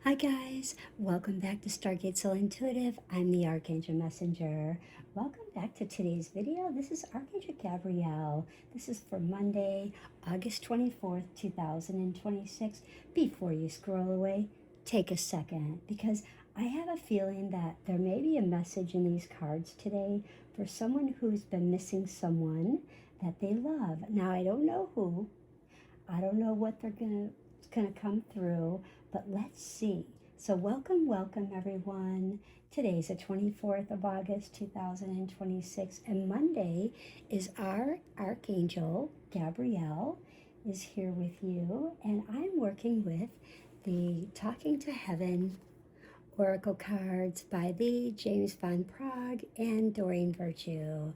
Hi guys, welcome back to Stargate Soul Intuitive. I'm the Archangel Messenger. Welcome back to today's video. This is Archangel Gabriel. This is for Monday, August 24th, 2026. Before you scroll away, take a second because I have a feeling that there may be a message in these cards today for someone who's been missing someone that they love. Now, I don't know who. I don't know what they're gonna come through, but let's see. So welcome everyone. Today's the 24th of August 2026, and Monday is our Archangel Gabriel is here with you, and I'm working with the Talking to Heaven Oracle cards by the James von Praagh and Doreen Virtue.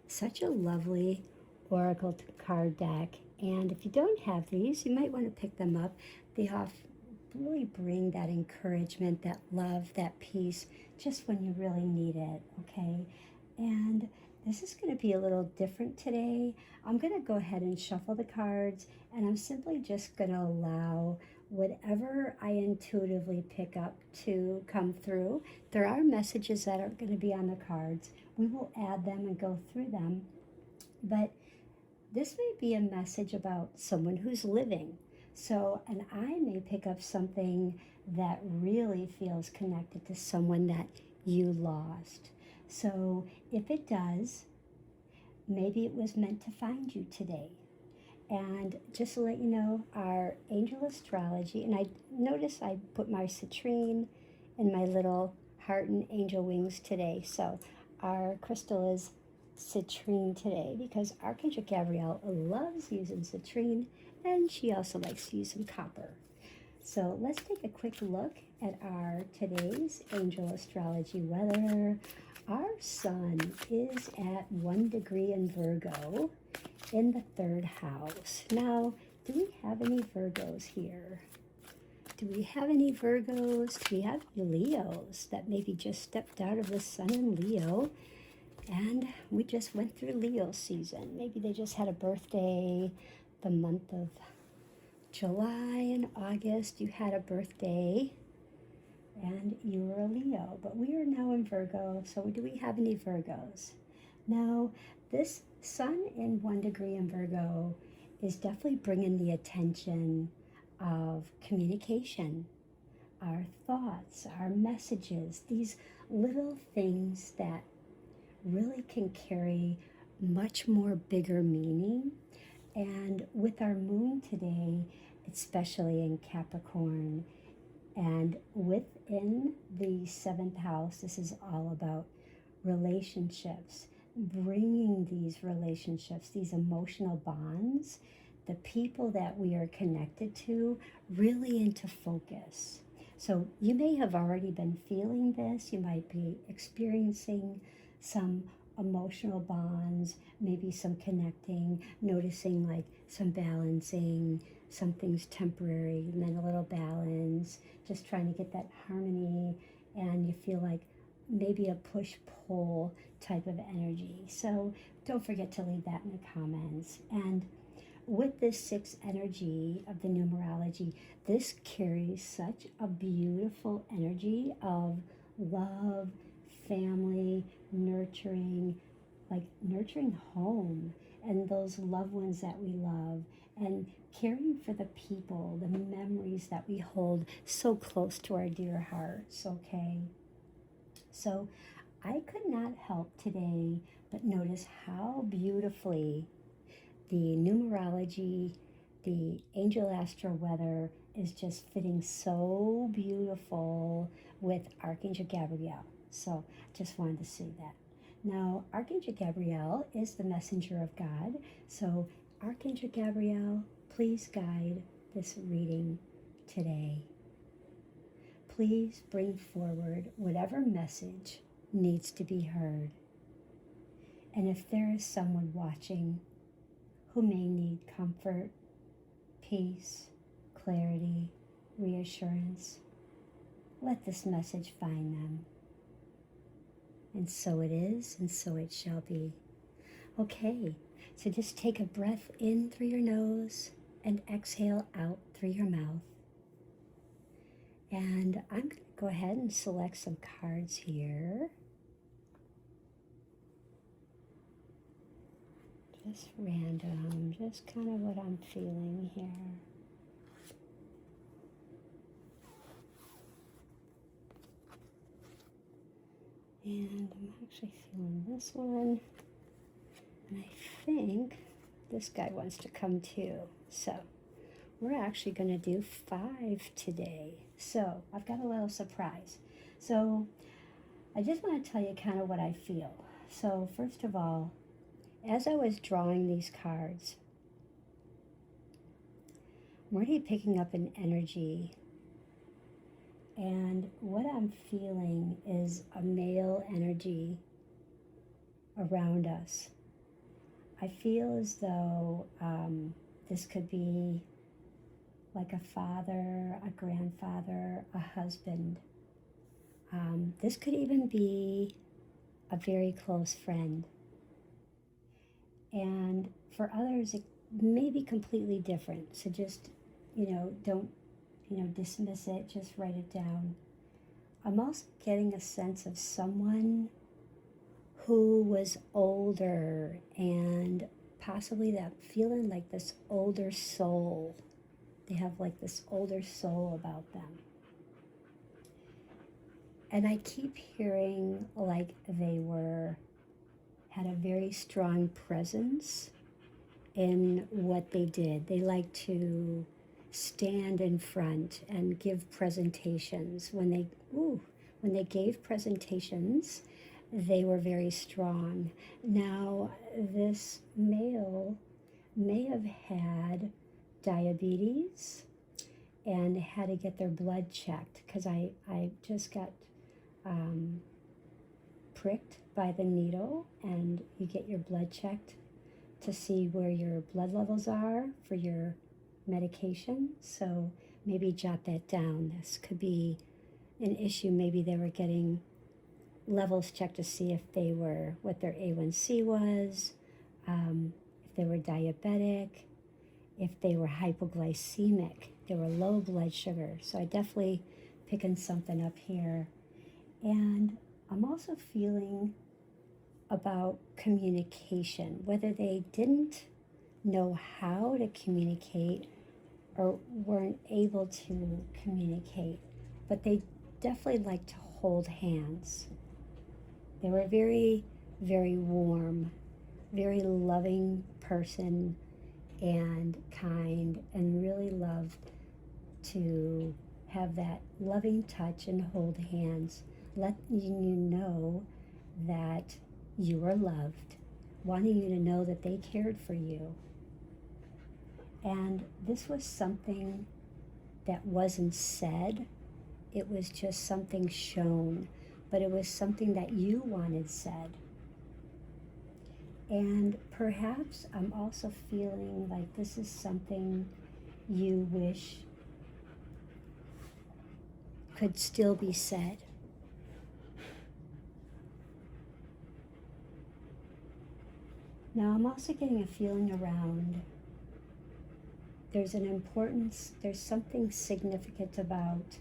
Such a lovely Oracle card deck. And if you don't have these, you might want to pick them up. They really bring that encouragement, that love, that peace, just when you really need it, okay? And this is going to be a little different today. I'm going to go ahead and shuffle the cards, and I'm simply just going to allow whatever I intuitively pick up to come through. There are messages that are going to be on the cards. We will add them and go through them, but this may be a message about someone who's living. So, and I may pick up something that really feels connected to someone that you lost. So if it does, maybe it was meant to find you today. And just to let you know, our Angel Astrology, and I notice I put my citrine and my little heart and angel wings today. So our crystal is citrine today because Archangel Gabriel loves using citrine, and she also likes to use some copper. So let's take a quick look at our today's Angel Astrology Weather. Our sun is at 1 degree in Virgo in the 3rd house. Now, do we have any Virgos here? Do we have any Virgos? Do we have Leos that maybe just stepped out of the sun in Leo? And we just went through Leo season. Maybe they just had a birthday the month of July and August. You had a birthday and you were a Leo. But we are now in Virgo. So do we have any Virgos? Now, this sun in 1 degree in Virgo is definitely bringing the attention of communication, our thoughts, our messages, these little things that really can carry much more bigger meaning. And with our moon today, especially in Capricorn, and within the 7th house, this is all about relationships, bringing these relationships, these emotional bonds, the people that we are connected to, really into focus. So you may have already been feeling this. You might be experiencing some emotional bonds, maybe some connecting, noticing like some balancing, something's temporary, and then a little balance, just trying to get that harmony, and you feel like maybe a push-pull type of energy. So don't forget to leave that in the comments. And with this 6 energy of the numerology, this carries such a beautiful energy of love, family, nurturing, like nurturing home and those loved ones that we love, and caring for the people, the memories that we hold so close to our dear hearts, okay? So I could not help today but notice how beautifully the numerology, the Angel Astrology Weather is just fitting so beautiful with Archangel Gabriel. So just wanted to say that. Now, Archangel Gabriel is the messenger of God. So Archangel Gabriel, please guide this reading today. Please bring forward whatever message needs to be heard. And if there is someone watching who may need comfort, peace, clarity, reassurance, let this message find them. And so it is, and so it shall be. Okay, so just take a breath in through your nose and exhale out through your mouth. And I'm going to go ahead and select some cards here. Just random, just kind of what I'm feeling here. And I'm actually feeling this one. And I think this guy wants to come too. So we're actually going to do 5 today. So I've got a little surprise. So I just want to tell you kind of what I feel. So first of all, as I was drawing these cards, I'm already picking up an energy. And what I'm feeling is a male energy around us. I feel as though this could be like a father, a grandfather, a husband. This could even be a very close friend. And for others, it may be completely different. So just, don't, dismiss it, just write it down. I'm also getting a sense of someone who was older and possibly that feeling like this older soul. They have like this older soul about them. And I keep hearing like they had a very strong presence in what they did. They like to stand in front and give presentations. When they gave presentations, they were very strong. Now, this male may have had diabetes and had to get their blood checked, because I just got pricked by the needle, and you get your blood checked to see where your blood levels are for your medication. So maybe jot that down. This could be an issue. Maybe they were getting levels checked to see if they were, what their A1C was, if they were diabetic, if they were hypoglycemic, they were low blood sugar. So I definitely picking something up here. And I'm also feeling about communication, whether they didn't know how to communicate or weren't able to communicate, but they definitely like to hold hands. They were very, very warm, very loving person and kind, and really loved to have that loving touch and hold hands, letting you know that you are loved, wanting you to know that they cared for you. And this was something that wasn't said. It was just something shown, but it was something that you wanted said. And perhaps I'm also feeling like this is something you wish could still be said. Now I'm also getting a feeling around there's something significant about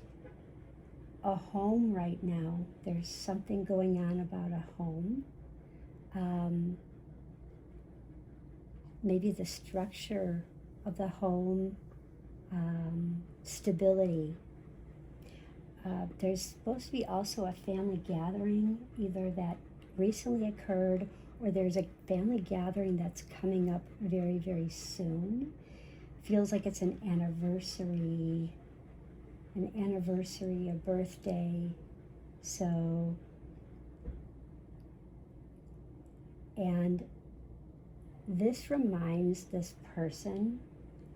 a home right now. There's something going on about a home. Maybe the structure of the home, stability. There's supposed to be also a family gathering, either that recently occurred or there's a family gathering that's coming up very, very soon. Feels like it's an anniversary, a birthday. So, and this reminds this person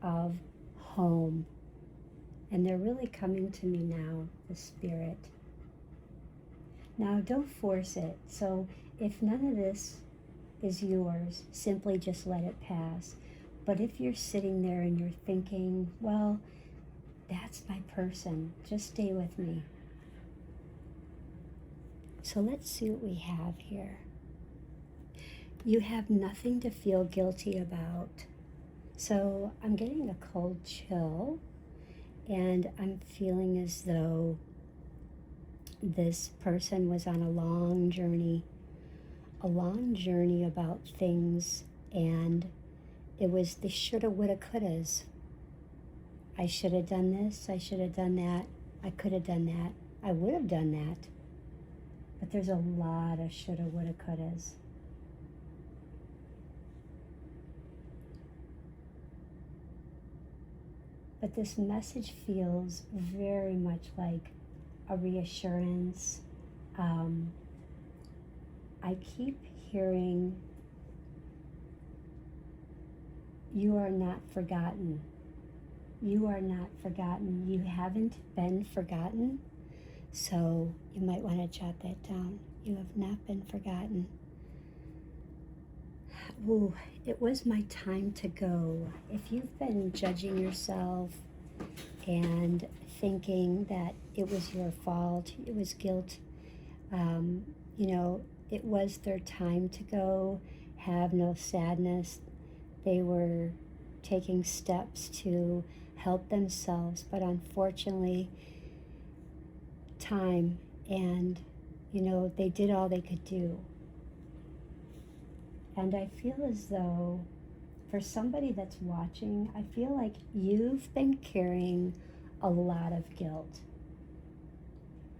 of home. And they're really coming to me now, the spirit. Now, don't force it. So if none of this is yours, simply just let it pass. But if you're sitting there and you're thinking, well, that's my person, just stay with me. So let's see what we have here. You have nothing to feel guilty about. So I'm getting a cold chill. And I'm feeling as though this person was on a long journey about things, and it was the shoulda, woulda, couldas. I should have done this, I should have done that, I could have done that, I would have done that. But there's a lot of shoulda, woulda, couldas. But this message feels very much like a reassurance. I keep hearing, you are not forgotten. You are not forgotten. You haven't been forgotten. So you might want to jot that down. You have not been forgotten. Ooh, it was my time to go. If you've been judging yourself and thinking that it was your fault, it was guilt, it was their time to go. Have no sadness. They were taking steps to help themselves, but unfortunately, time and, they did all they could do. And I feel as though, for somebody that's watching, I feel like you've been carrying a lot of guilt.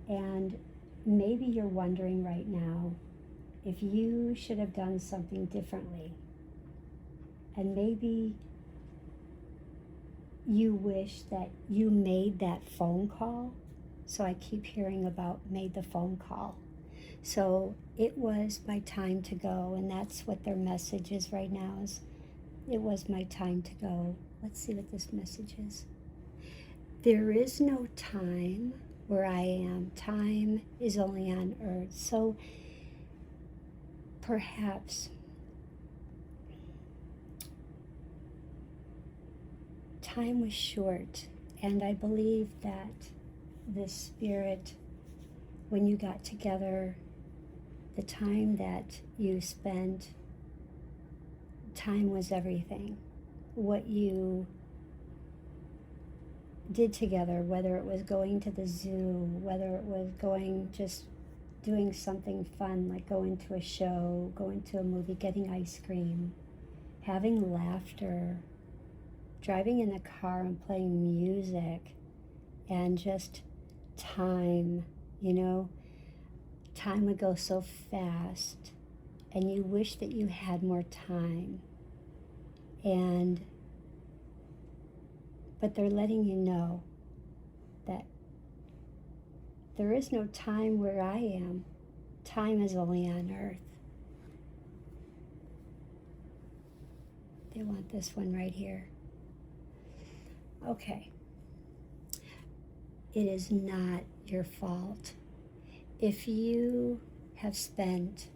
And maybe you're wondering right now if you should have done something differently. And maybe you wish that you made that phone call. So I keep hearing about made the phone call. So it was my time to go, and that's what their message is right now, is it was my time to go. Let's see what this message is. There is no time where I am. Time is only on earth. So perhaps time was short, and I believe that the spirit, when you got together, the time that you spent, time was everything. What you did together, whether it was going to the zoo, whether it was just doing something fun, like going to a show, going to a movie, getting ice cream, having laughter, driving in the car and playing music, and just time, time would go so fast, and you wish that you had more time. But they're letting you know that there is no time where I am. Time is only on earth. They want this one right here. Okay. It is not your fault. If you have spent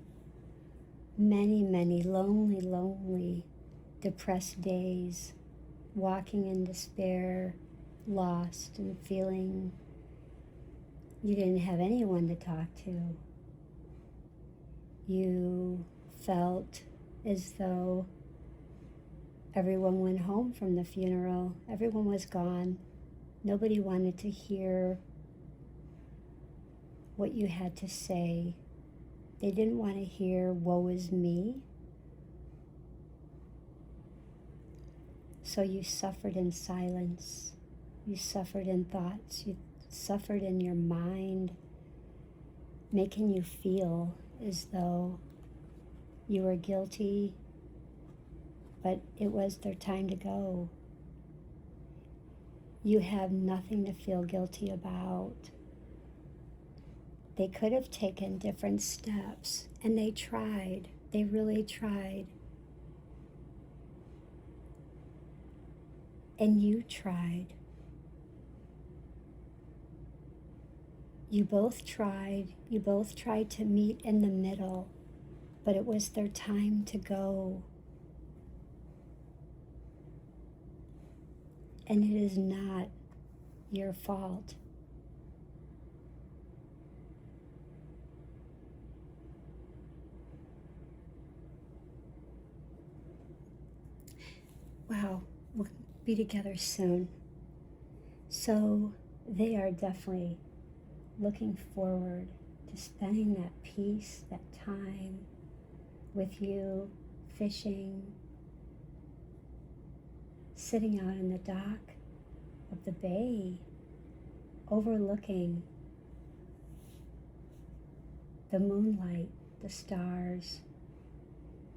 many, many lonely, depressed days, walking in despair, lost, and feeling you didn't have anyone to talk to, you felt as though everyone went home from the funeral, everyone was gone, nobody wanted to hear what you had to say. They didn't want to hear, woe is me. So you suffered in silence. You suffered in thoughts. You suffered in your mind, making you feel as though you were guilty, but it was their time to go. You have nothing to feel guilty about. They could have taken different steps, and they tried. They really tried. And you tried. You both tried. You both tried to meet in the middle, but it was their time to go. And it is not your fault. Wow, we'll be together soon. So they are definitely looking forward to spending that peace, that time with you, fishing, sitting out in the dock of the bay, overlooking the moonlight, the stars,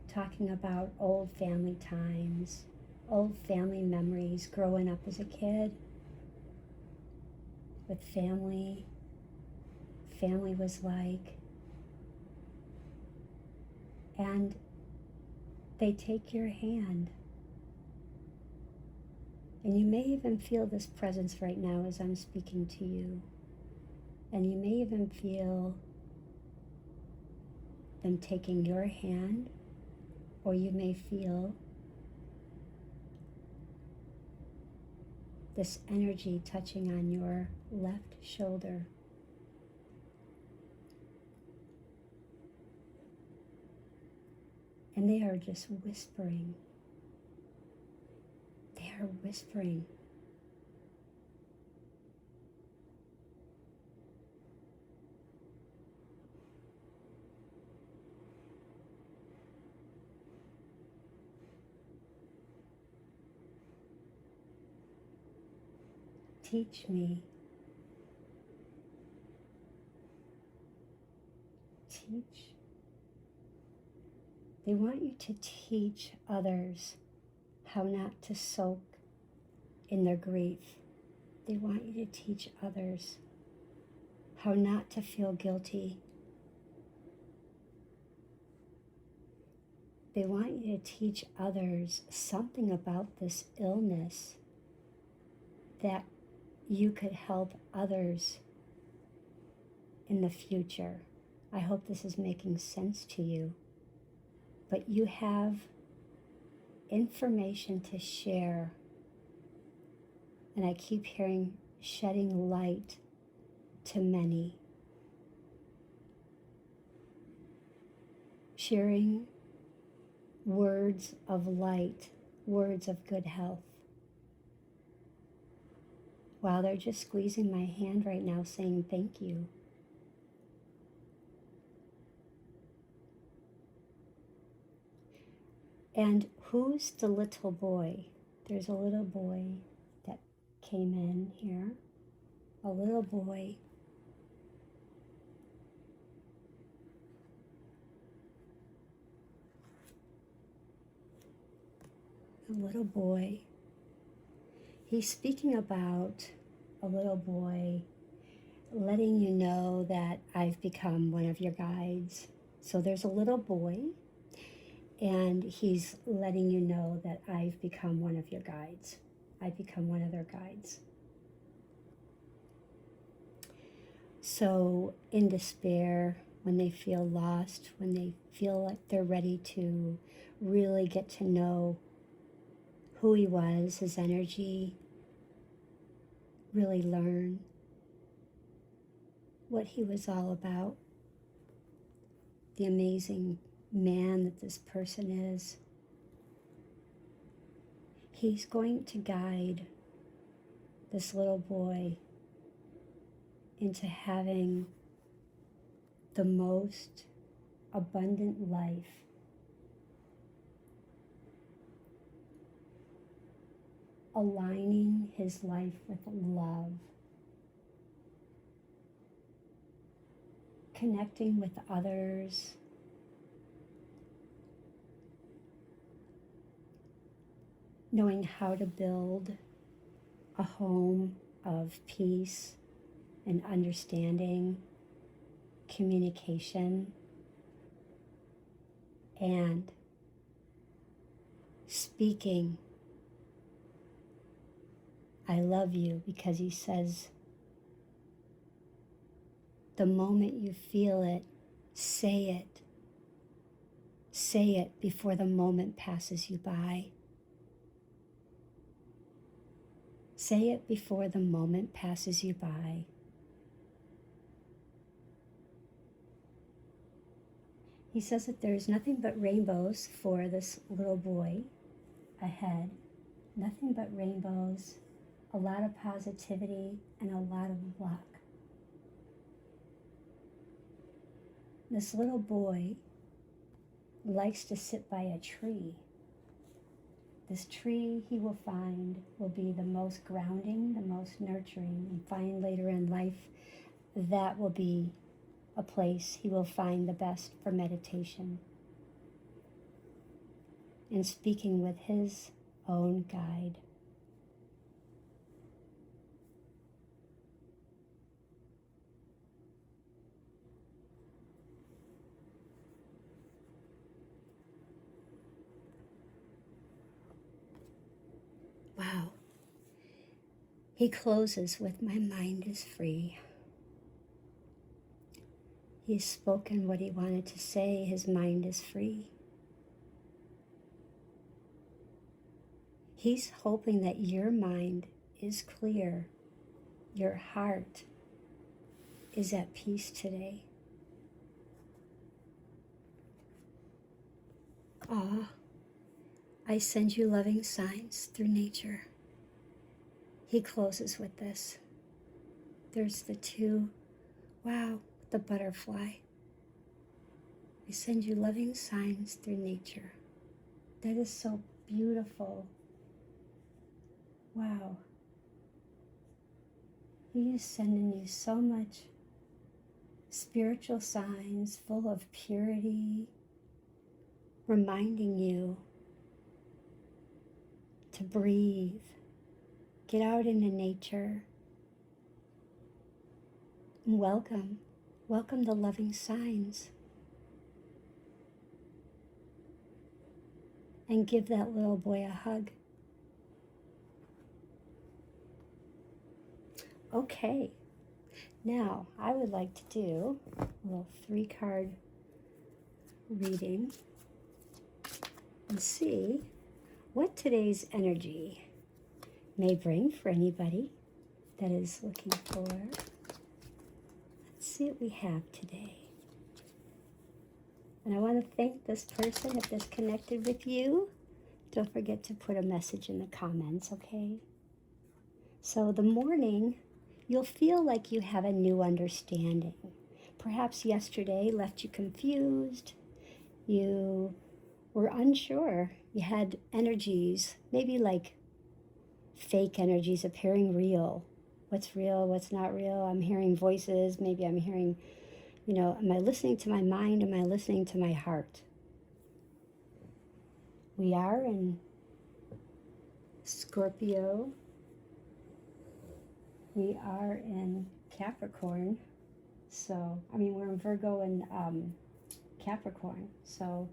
talking about old family times, old family memories, growing up as a kid with family was like. And they take your hand. And you may even feel this presence right now as I'm speaking to you. And you may even feel them taking your hand, or you may feel this energy touching on your left shoulder. And they are just whispering. They are whispering. Teach me. Teach. They want you to teach others how not to soak in their grief. They want you to teach others how not to feel guilty. They want you to teach others something about this illness that you could help others in the future. I hope this is making sense to you. But you have information to share. And I keep hearing shedding light to many. Sharing words of light, words of good health. Wow, they're just squeezing my hand right now saying thank you. And who's the little boy? There's a little boy that came in here. A little boy. A little boy. He's speaking about a little boy letting you know that I've become one of your guides. So there's a little boy, and he's letting you know that I've become one of your guides. I've become one of their guides. So in despair, when they feel lost, when they feel like they're ready to really get to know who he was, his energy, really learn what he was all about, the amazing man that this person is, he's going to guide this little boy into having the most abundant life. Aligning his life with love. Connecting with others. Knowing how to build a home of peace and understanding, communication, and speaking I love you, because he says, the moment you feel it, say it. Say it before the moment passes you by. Say it before the moment passes you by. He says that there's nothing but rainbows for this little boy ahead. Nothing but rainbows a lot of positivity, and a lot of luck. This little boy likes to sit by a tree. This tree he will find will be the most grounding, the most nurturing, and find later in life that will be a place he will find the best for meditation and speaking with his own guide. Wow. He closes with, "My mind is free." He's spoken what he wanted to say. His mind is free. He's hoping that your mind is clear. Your heart is at peace today. Ah, I send you loving signs through nature. He closes with this. There's the two, wow, the butterfly. I send you loving signs through nature. That is so beautiful. Wow. He is sending you so much spiritual signs full of purity, reminding you to breathe, get out into nature, and welcome the loving signs. And give that little boy a hug. Okay, now I would like to do a little 3-card reading and see what today's energy may bring for anybody that is looking for. Let's see what we have today. And I want to thank this person if this connected with you. Don't forget to put a message in the comments, okay? So the morning, you'll feel like you have a new understanding. Perhaps yesterday left you confused. You were unsure. You had energies, maybe like fake energies appearing real. What's real, what's not real? I'm hearing voices. Maybe I'm hearing, am I listening to my mind? Am I listening to my heart? We are in Scorpio. We are in Capricorn. We're in Virgo and Capricorn. So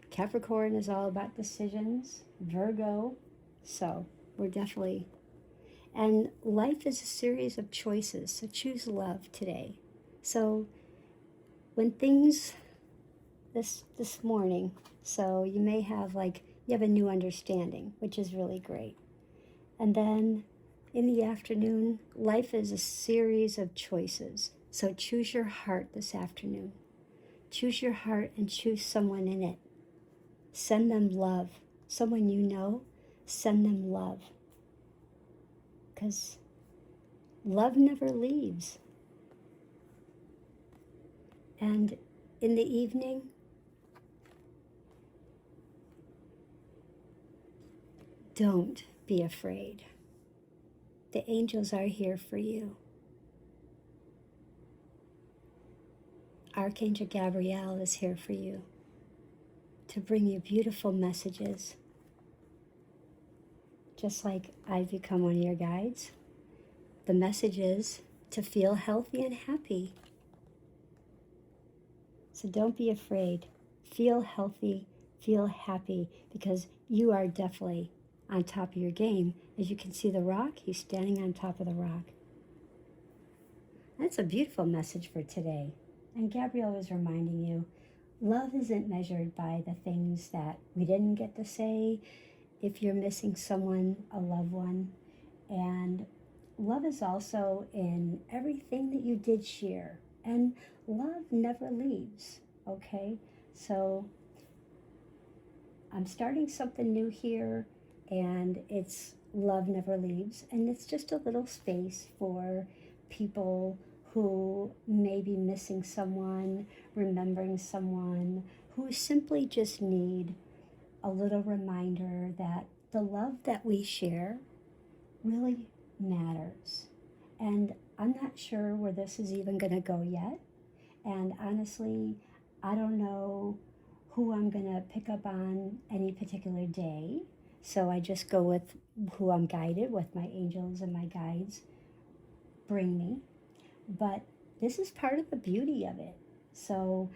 Capricorn is all about decisions. Virgo, so we're definitely, and life is a series of choices. So choose love today. So when things, this morning, so you may have you have a new understanding, which is really great. And then in the afternoon, life is a series of choices. So choose your heart this afternoon. Choose your heart and choose someone in it. Send them love. Someone you know, send them love. Because love never leaves. And in the evening, don't be afraid. The angels are here for you. Archangel Gabriel is here for you to bring you beautiful messages. Just like I've become one of your guides, the message is to feel healthy and happy. So don't be afraid. Feel healthy, feel happy, because you are definitely on top of your game. As you can see the rock, he's standing on top of the rock. That's a beautiful message for today. And Gabriel is reminding you, love isn't measured by the things that we didn't get to say, if you're missing someone, a loved one. And love is also in everything that you did share. And love never leaves, okay? So I'm starting something new here, and it's love never leaves, and it's just a little space for people who may be missing someone, remembering someone, who simply just need a little reminder that the love that we share really matters. And I'm not sure where this is even going to go yet. And honestly, I don't know who I'm going to pick up on any particular day. So I just go with who I'm guided, with my angels and my guides bring me. But this is part of the beauty of it. So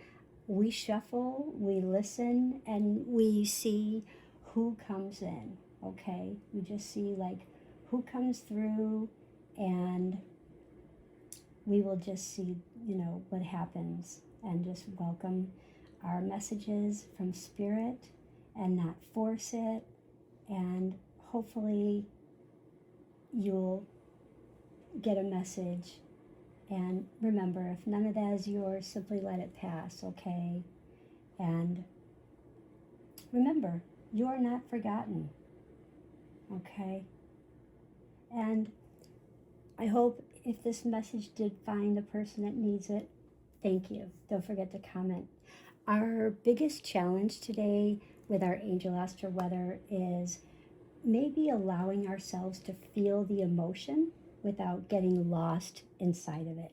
we shuffle, we listen, and we see who comes in, okay? We just see like who comes through, and we will just see, what happens, and just welcome our messages from spirit and not force it. And hopefully you'll get a message. And remember, if none of that is yours, simply let it pass, okay? And remember, you are not forgotten, okay? And I hope if this message did find the person that needs it, thank you. Don't forget to comment. Our biggest challenge today with our Angel Astrology Weather is maybe allowing ourselves to feel the emotion without getting lost inside of it.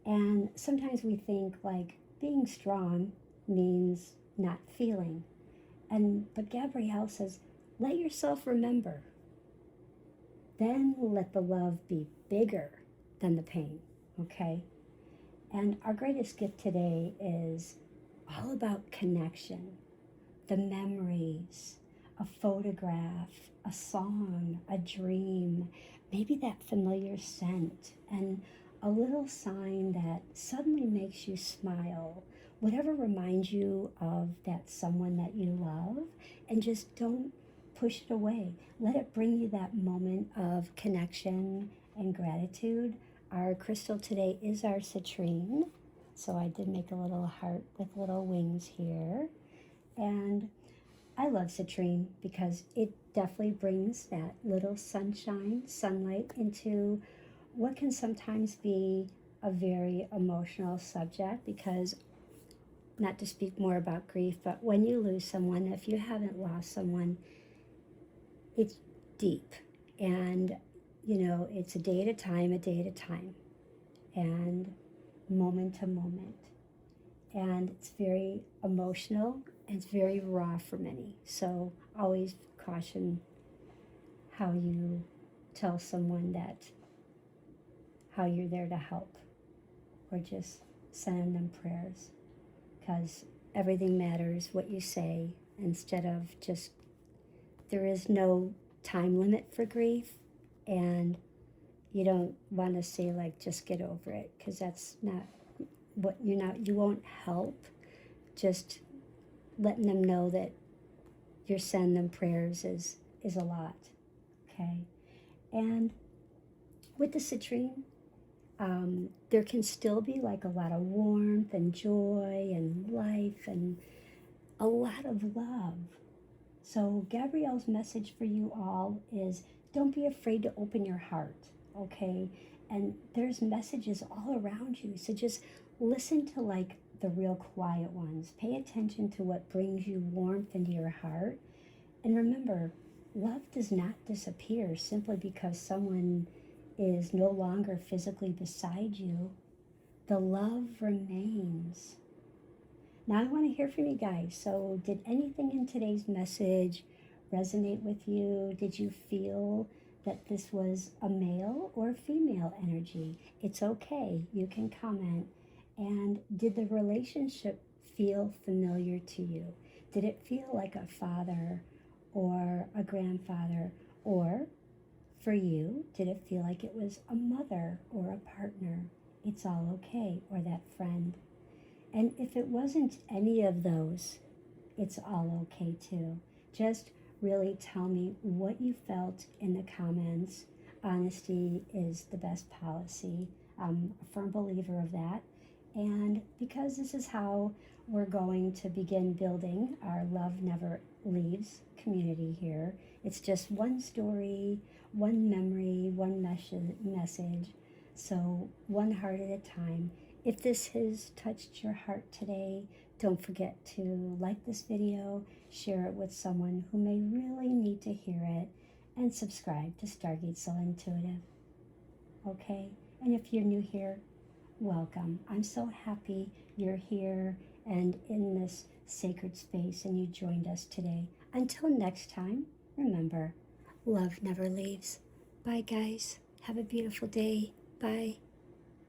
And sometimes we think like being strong means not feeling. But Gabrielle says, let yourself remember. Then let the love be bigger than the pain, okay? And our greatest gift today is all about connection, the memories, a photograph, a song, a dream, maybe that familiar scent, and a little sign that suddenly makes you smile, whatever reminds you of that someone that you love, and just don't push it away. Let it bring you that moment of connection and gratitude. Our crystal today is our citrine. So I did make a little heart with little wings here. And I love citrine because it definitely brings that little sunshine, sunlight into what can sometimes be a very emotional subject, because not to speak more about grief, but when you lose someone, if you haven't lost someone, it's deep. And, it's a day at a time, and moment to moment. And it's very emotional, and it's very raw for many. So always caution how you tell someone how you're there to help, or just sending them prayers, because everything matters what you say, instead of just, there is no time limit for grief, and you don't want to say like just get over it, because that's not what you won't help. Just letting them know that you're sending them prayers is a lot, okay? And with the citrine, there can still be like a lot of warmth and joy and life and a lot of love. So Gabrielle's message for you all is, don't be afraid to open your heart, okay? And there's messages all around you. So just listen to like the real quiet ones. Pay attention to what brings you warmth into your heart. And remember, love does not disappear simply because someone is no longer physically beside you. The love remains. Now I want to hear from you guys. So did anything in today's message resonate with you? Did you feel that this was a male or female energy? It's okay. You can comment. And did the relationship feel familiar to you? Did it feel like a father or a grandfather? Or for you, did it feel like it was a mother or a partner? It's all okay. Or that friend. And if it wasn't any of those, it's all okay too. Just really tell me what you felt in the comments. Honesty is the best policy. I'm a firm believer of that. And because this is how we're going to begin building our Love Never Leaves community here, It's just one story, one memory, one message. So one heart at a time. If this has touched your heart today, don't forget to like this video, share it with someone who may really need to hear it, and subscribe to Stargate Soul Intuitive. Okay? And if you're new here, welcome. I'm so happy you're here and in this sacred space and you joined us today. Until next time, remember, love never leaves. Bye, guys. Have a beautiful day. Bye.